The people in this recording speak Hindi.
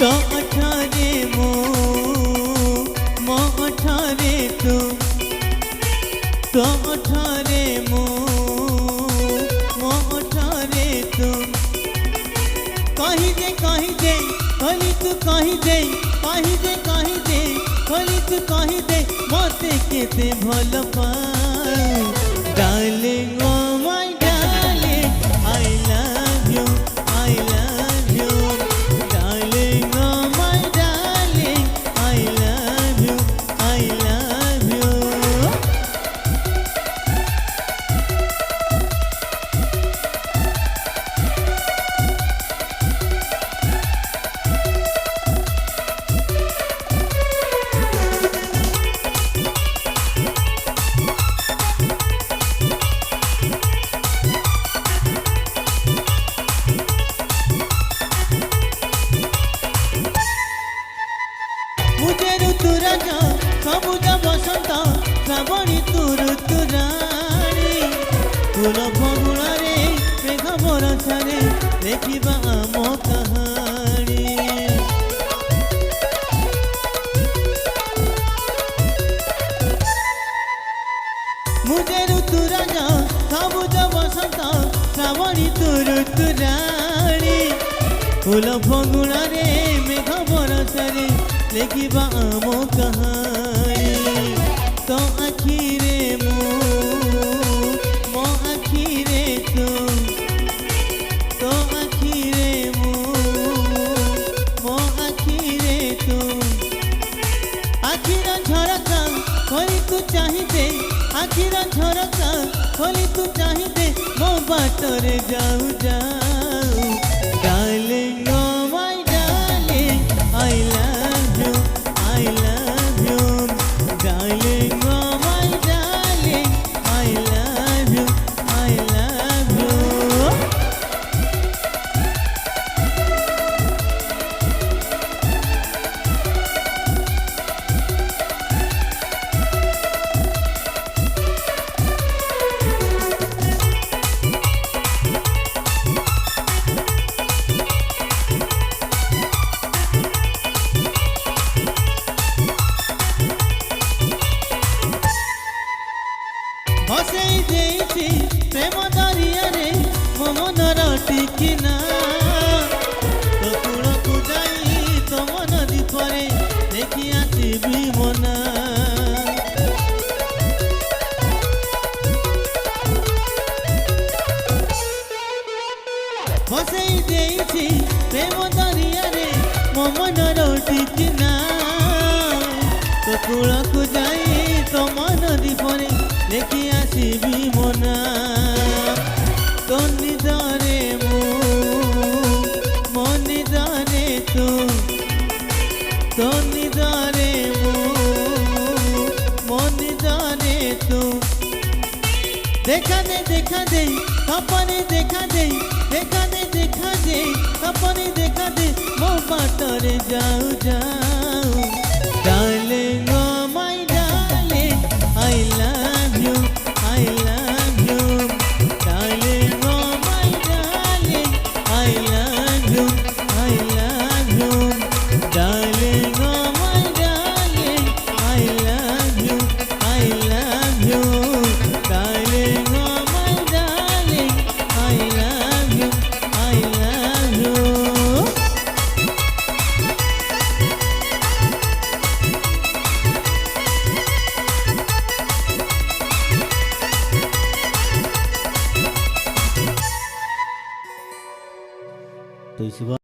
तो अठारे मो अठारे तू तो अठारे मो अठारे तू कही दे कहली तू कही दे कहली तू कही दे मते केते भल पाऊ darling oh my darling I love you darling oh my darling I love you मुझे ऋतुराज सबुज बसंत श्रावणी तू ऋतुराणी फूल फगुणे मेघ बरसारे देखा आम कहानी मुझे ऋतुराज सबुज बसंत श्रावणी तू ऋतुराणी फूल फगुणे मेघ बरसारे देखा आम कहानी तो आखिरे मो आखिरे तू तो आखिरे मो आखिरे तू आखिर झरका खोली तू चाहिए आखिर झरका खोली तू चाहिए मो बाटरे जाऊ जाऊ darling oh my darling I love you darling oh my darling I love you हसई देइछि प्रेम दरिया रे मो मनर टिकिना तो कूलकु जाई तो मन दीपरे देखि आसिबी मना हसई देइछि प्रेम दरिया रे मो मनर टिकिना तो कूलकु जाई तो मन दीपरे देखि आसिबी मना तो निदरे मो निदरे तू तो निदरे मो निदरे तू देखा दे सपने देखा दे सपने देखा दे मो बाटरे जाऊ जाऊ